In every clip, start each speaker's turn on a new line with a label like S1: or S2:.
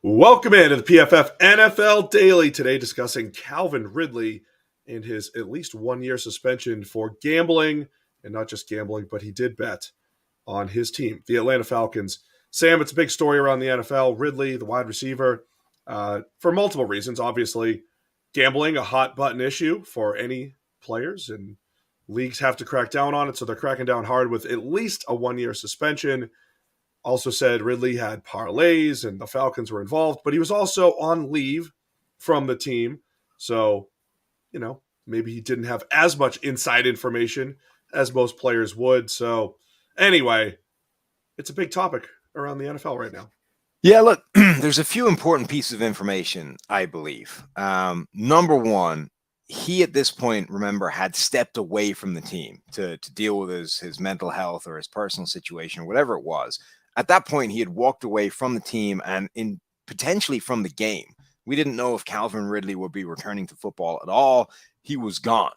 S1: Welcome into the PFF NFL Daily. Today discussing Calvin Ridley and his at least 1 year suspension for gambling, and not just gambling, but he did bet on his team, the Atlanta Falcons. Sam, it's a big story around the NFL. Ridley, the wide receiver, for multiple reasons. Obviously, gambling, a hot button issue for any players, and leagues have to crack down on it, so they're cracking down hard with at least a 1 year suspension. Also said Ridley had parlays and the Falcons were involved, but he was also on leave from the team. So, maybe he didn't have as much inside information as most players would. So, anyway, it's a big topic around the NFL right now.
S2: Yeah, look, there's a few important pieces of information, I believe. Number one, he at this point, remember, had stepped away from the team to deal with his mental health or his personal situation, or whatever it was. At that point, he had walked away from the team and potentially from the game. We didn't know if Calvin Ridley would be returning to football at all. He was gone.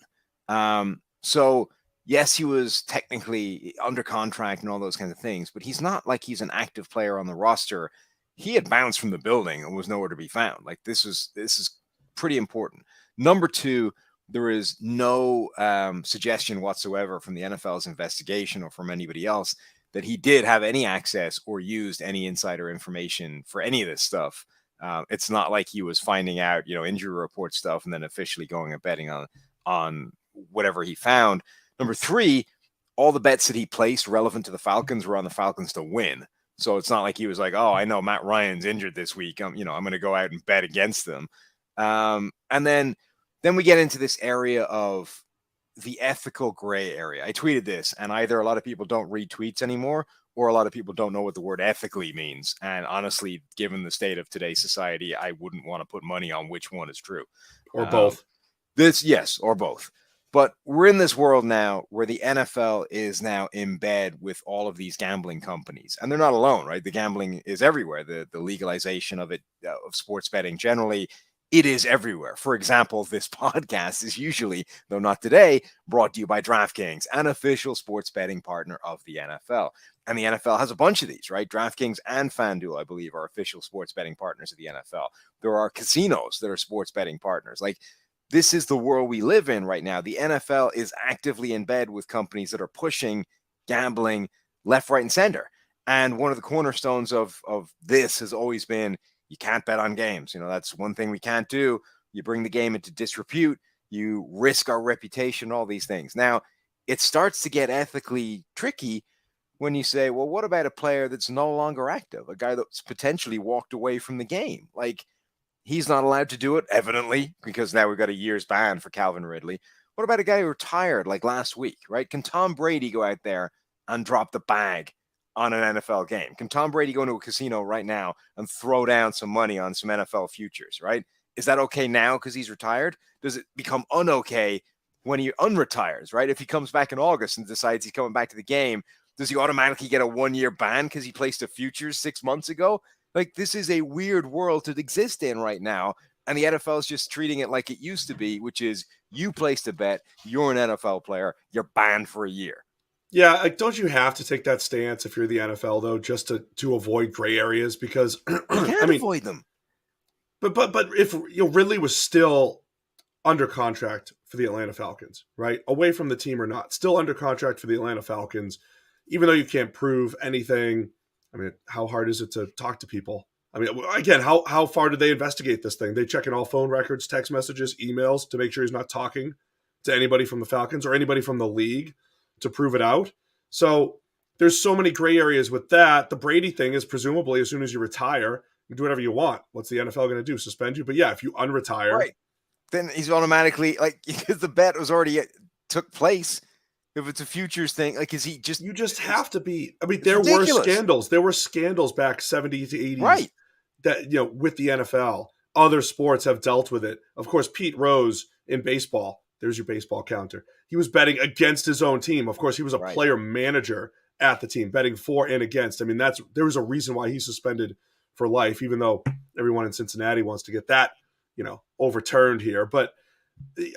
S2: So yes, he was technically under contract and all those kinds of things, but he's not like he's an active player on the roster. He had bounced from the building and was nowhere to be found. Like this is pretty important. Number two, there is no suggestion whatsoever from the NFL's investigation or from anybody else that he did have any access or used any insider information for any of this stuff. It's not like he was finding out, injury report stuff and then officially going and betting on whatever he found. Number three, all the bets that he placed relevant to the Falcons were on the Falcons to win. So it's not like he was like, oh, I know Matt Ryan's injured this week. I'm going to go out and bet against them. And then we get into this area of the ethical gray area. I tweeted this, and either a lot of people don't read tweets anymore, or a lot of people don't know what the word ethically means. And honestly, given the state of today's society, I wouldn't want to put money on which one is true.
S1: Or both.
S2: Yes, or both. But we're in this world now where the NFL is now in bed with all of these gambling companies. And they're not alone, right? The gambling is everywhere. The legalization of it, of sports betting generally, it is everywhere. For example, this podcast is usually, though not today, brought to you by DraftKings, an official sports betting partner of the NFL. And the NFL has a bunch of these, right? DraftKings and FanDuel, I believe, are official sports betting partners of the NFL. There are casinos that are sports betting partners. Like, this is the world we live in right now. The NFL is actively in bed with companies that are pushing gambling left, right, and center. And one of the cornerstones of this has always been, you can't bet on games. That's one thing we can't do. You bring the game into disrepute. You risk our reputation, all these things. Now, it starts to get ethically tricky when you say, well, what about a player that's no longer active? A guy that's potentially walked away from the game. Like, he's not allowed to do it, evidently, because now we've got a year's ban for Calvin Ridley. What about a guy who retired like last week, right? Can Tom Brady go out there and drop the bag on an NFL game? Can Tom Brady go into a casino right now and throw down some money on some NFL futures, right? Is that okay now because he's retired? Does it become un-okay when he unretires, right? If he comes back in August and decides he's coming back to the game, does he automatically get a 1-year ban because he placed a futures 6 months ago? Like, this is a weird world to exist in right now. And the NFL is just treating it like it used to be, which is you placed a bet, you're an NFL player, you're banned for a year.
S1: Yeah, like, don't you have to take that stance if you're the NFL, though, just to avoid gray areas? Because
S2: you can't avoid them.
S1: But if Ridley was still under contract for the Atlanta Falcons, right, away from the team or not, still under contract for the Atlanta Falcons, even though you can't prove anything, I mean, how hard is it to talk to people? I mean, again, how far did they investigate this thing? They checking all phone records, text messages, emails to make sure he's not talking to anybody from the Falcons or anybody from the league to prove it out. So there's so many gray areas with that. The Brady thing is presumably as soon as you retire, you do whatever you want. What's the NFL going to do? Suspend you? But yeah, if you unretire,
S2: right, then he's automatically, like, because the bet was already took place. If it's a futures thing, like, is he just?
S1: You just have to be. I mean, there were scandals. There were scandals back 70s to 80s,
S2: right?
S1: That with the NFL, other sports have dealt with it. Of course, Pete Rose in baseball. There's your baseball counter. He was betting against his own team. Of course, he was a player manager at the team, betting for and against. I mean, there was a reason why he's suspended for life, even though everyone in Cincinnati wants to get that, overturned here. But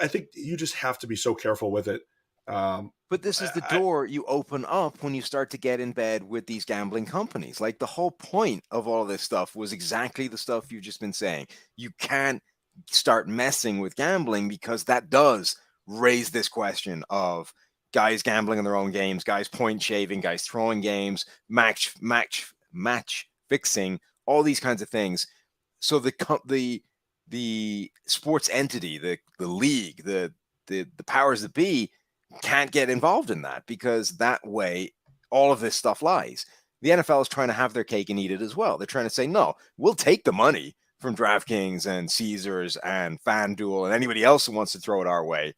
S1: I think you just have to be so careful with it.
S2: But this is the door you open up when you start to get in bed with these gambling companies. Like the whole point of all of this stuff was exactly the stuff you've just been saying. You can't start messing with gambling because that does raise this question of guys gambling in their own games, guys point shaving, guys throwing games, match fixing, all these kinds of things. So the sports entity, the league, the powers that be can't get involved in that because that way all of this stuff lies. The NFL is trying to have their cake and eat it as well. They're trying to say, no, we'll take the money from DraftKings and Caesars and FanDuel and anybody else who wants to throw it our way.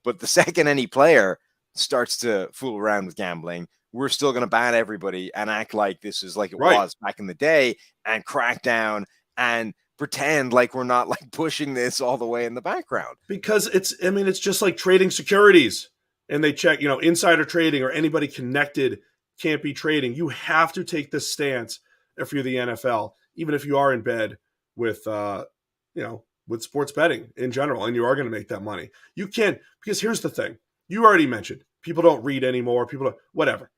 S2: But the second any player starts to fool around with gambling, we're still going to ban everybody and act like this is like it was back in the day and crack down and pretend like we're not like pushing this all the way in the background.
S1: Because it's just like trading securities. And they check, insider trading or anybody connected can't be trading. You have to take this stance if you're the NFL, even if you are in bed with, with sports betting in general, and you are going to make that money. You can't, because here's the thing. You already mentioned, people don't read anymore. Whatever.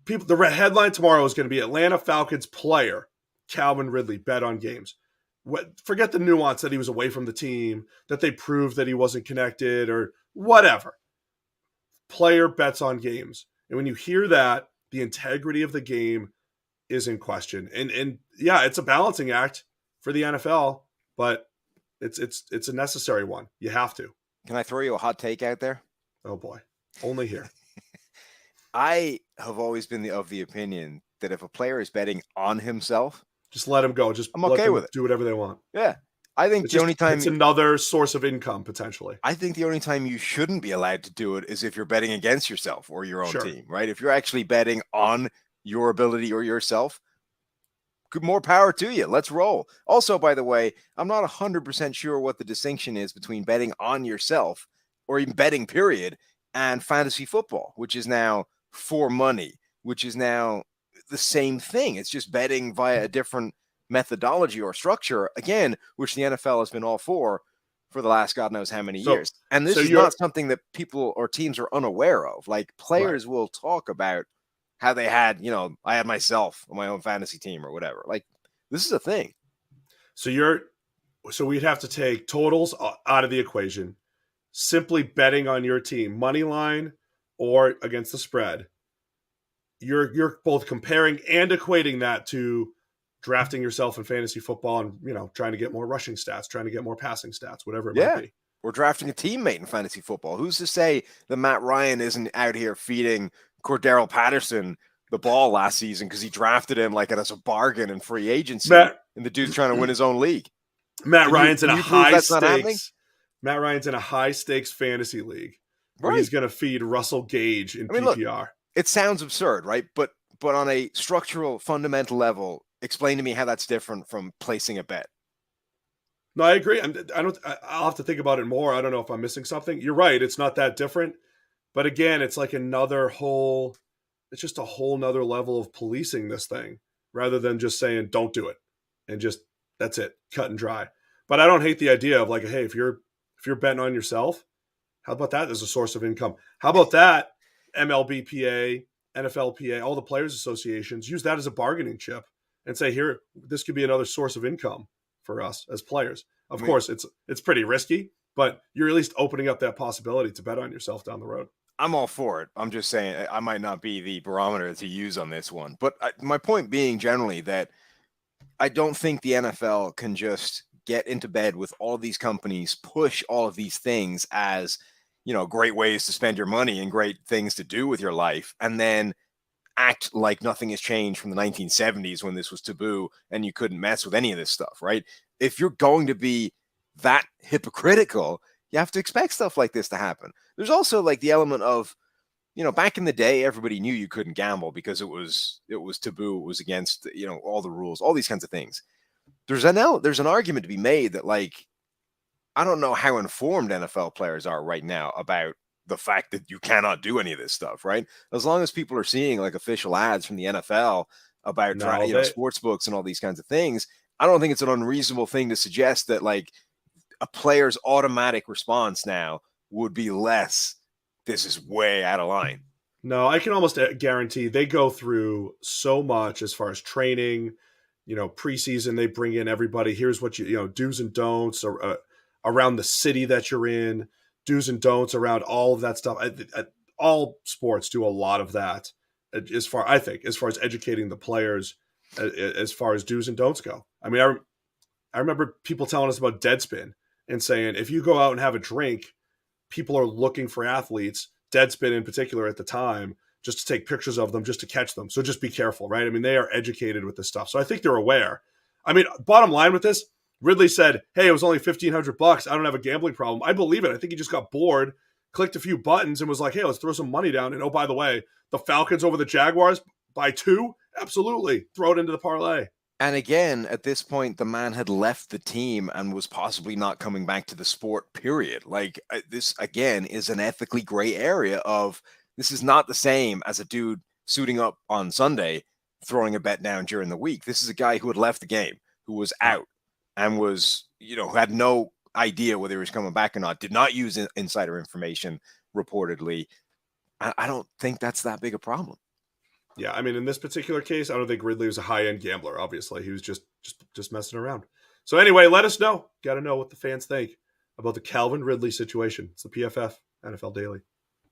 S1: The headline tomorrow is going to be Atlanta Falcons player Calvin Ridley bet on games. Forget the nuance that he was away from the team, that they proved that he wasn't connected or whatever. Player bets on games. And when you hear that, the integrity of the game is in question. And yeah, it's a balancing act for the NFL, but it's a necessary one. You have to.
S2: Can I throw you a hot take out there?
S1: Oh boy. Only here.
S2: I have always been of the opinion that if a player is betting on himself,
S1: just let him go.
S2: I'm okay with it.
S1: Do whatever they want.
S2: Yeah. I think
S1: it's another source of income potentially.
S2: I think the only time you shouldn't be allowed to do it is if you're betting against yourself or your own team, right? If you're actually betting on your ability or yourself, more power to you. Let's roll. Also, by the way, I'm not 100% sure what the distinction is between betting on yourself or even betting period and fantasy football, which is now for money, which is now the same thing. It's just betting via a different methodology or structure, again, which the NFL has been all for the last God knows how many years. And this is not something that people or teams are unaware of. Like players will talk about how they had, I had myself on my own fantasy team or whatever. Like this is a thing.
S1: So we'd have to take totals out of the equation. Simply betting on your team, money line or against the spread. You're both comparing and equating that to drafting yourself in fantasy football and, trying to get more rushing stats, trying to get more passing stats, whatever it might be.
S2: Or drafting a teammate in fantasy football. Who's to say that Matt Ryan isn't out here feeding Cordero Patterson the ball last season because he drafted him like as a bargain in free agency and the dude's trying to win his own league.
S1: Matt Ryan's in a high stakes fantasy league where he's going to feed Russell Gage in PPR.
S2: Look, it sounds absurd, right? But on a structural, fundamental level, explain to me how that's different from placing a bet.
S1: No, I agree. I'll have to think about it more. I don't know if I'm missing something. You're right. It's not that different. But again, it's like it's just a whole nother level of policing this thing rather than just saying, don't do it. And just, that's it, cut and dry. But I don't hate the idea of like, hey, if you're betting on yourself, how about that as a source of income? How about that MLBPA, NFLPA, all the players associations, use that as a bargaining chip and say, here, this could be another source of income for us as players. Of course, it's pretty risky, but you're at least opening up that possibility to bet on yourself down the road.
S2: I'm all for it. I'm just saying I might not be the barometer to use on this one. But my point being generally that I don't think the NFL can just get into bed with all of these companies, push all of these things as, great ways to spend your money and great things to do with your life, and then act like nothing has changed from the 1970s when this was taboo and you couldn't mess with any of this stuff, right? If you're going to be that hypocritical, you have to expect stuff like this to happen. There's also like the element of, back in the day, everybody knew you couldn't gamble because it was taboo. It was against, all the rules, all these kinds of things. There's an argument to be made that like, I don't know how informed NFL players are right now about the fact that you cannot do any of this stuff, right? As long as people are seeing like official ads from the NFL about sports books and all these kinds of things, I don't think it's an unreasonable thing to suggest that like a player's automatic response now would be less this is way out of line.
S1: No, I can almost guarantee they go through so much as far as training. Preseason, they bring in everybody. Here's what do's and don'ts around the city that you're in, do's and don'ts around all of that stuff. All sports do a lot of that as far as educating the players, as far as do's and don'ts go. I mean, I remember people telling us about Deadspin and saying, if you go out and have a drink, people are looking for athletes, Deadspin in particular at the time, just to take pictures of them, just to catch them. So just be careful, right? I mean, they are educated with this stuff. So I think they're aware. I mean, bottom line with this, Ridley said, hey, it was only $1,500. I don't have a gambling problem. I believe it. I think he just got bored, clicked a few buttons and was like, hey, let's throw some money down. And oh, by the way, the Falcons over the Jaguars by 2? Absolutely. Throw it into the parlay.
S2: And again, at this point, the man had left the team and was possibly not coming back to the sport, period. Like, this, again, is an ethically gray area of, this is not the same as a dude suiting up on Sunday, throwing a bet down during the week. This is a guy who had left the game, who was out and was, who had no idea whether he was coming back or not, did not use insider information, reportedly. I don't think that's that big a problem.
S1: Yeah, I mean, in this particular case, I don't think Ridley was a high-end gambler, obviously. He was just messing around. So anyway, let us know. Got to know what the fans think about the Calvin Ridley situation. It's the PFF NFL Daily.